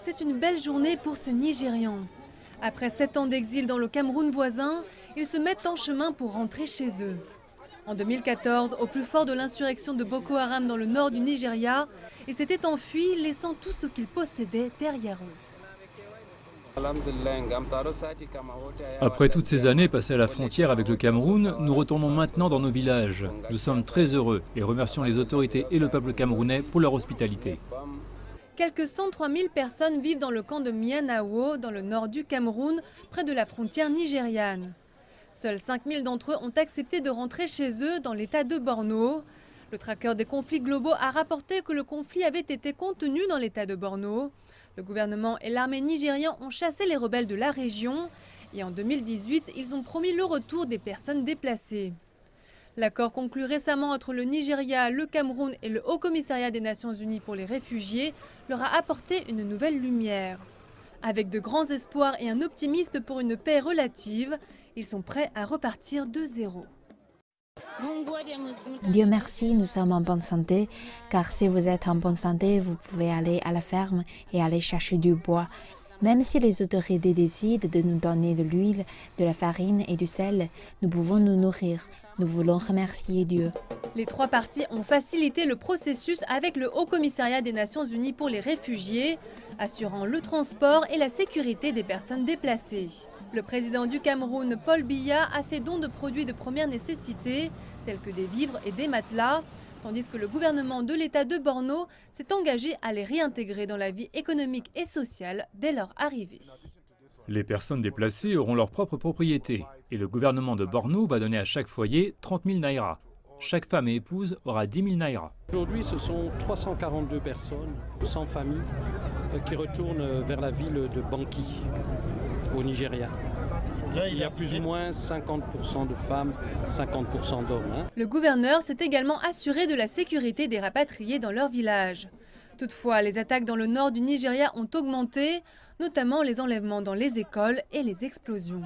C'est une belle journée pour ces Nigérians. Après 7 ans d'exil dans le Cameroun voisin, ils se mettent en chemin pour rentrer chez eux. En 2014, au plus fort de l'insurrection de Boko Haram dans le nord du Nigeria, ils s'étaient enfuis, laissant tout ce qu'ils possédaient derrière eux. Après toutes ces années passées à la frontière avec le Cameroun, nous retournons maintenant dans nos villages. Nous sommes très heureux et remercions les autorités et le peuple camerounais pour leur hospitalité. Quelques 103 000 personnes vivent dans le camp de Mianawo, dans le nord du Cameroun, près de la frontière nigériane. Seuls 5 000 d'entre eux ont accepté de rentrer chez eux dans l'état de Borno. Le tracker des conflits globaux a rapporté que le conflit avait été contenu dans l'état de Borno. Le gouvernement et l'armée nigériens ont chassé les rebelles de la région et en 2018, ils ont promis le retour des personnes déplacées. L'accord conclu récemment entre le Nigeria, le Cameroun et le Haut-Commissariat des Nations Unies pour les réfugiés leur a apporté une nouvelle lumière. Avec de grands espoirs et un optimisme pour une paix relative, ils sont prêts à repartir de zéro. Dieu merci, nous sommes en bonne santé, car si vous êtes en bonne santé, vous pouvez aller à la ferme et aller chercher du bois. Même si les autorités décident de nous donner de l'huile, de la farine et du sel, nous pouvons nous nourrir. Nous voulons remercier Dieu. Les trois parties ont facilité le processus avec le Haut-Commissariat des Nations Unies pour les réfugiés, assurant le transport et la sécurité des personnes déplacées. Le président du Cameroun, Paul Biya, a fait don de produits de première nécessité, tels que des vivres et des matelas, tandis que le gouvernement de l'État de Borno s'est engagé à les réintégrer dans la vie économique et sociale dès leur arrivée. Les personnes déplacées auront leur propre propriété et le gouvernement de Borno va donner à chaque foyer 30 000 naira. Chaque femme et épouse aura 10 000 naira. Aujourd'hui, ce sont 342 personnes, sans famille, qui retournent vers la ville de Banki, au Nigeria. Il y a plus ou moins 50% de femmes, 50% d'hommes. Le gouverneur s'est également assuré de la sécurité des rapatriés dans leur village. Toutefois, les attaques dans le nord du Nigeria ont augmenté, notamment les enlèvements dans les écoles et les explosions.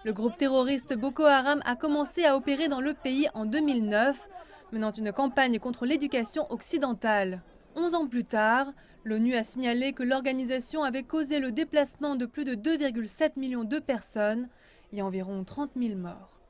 Le groupe terroriste Boko Haram a commencé à opérer dans le pays en 2009, menant une campagne contre l'éducation occidentale. 11 ans plus tard, l'ONU a signalé que l'organisation avait causé le déplacement de plus de 2,7 millions de personnes et environ 30 000 morts.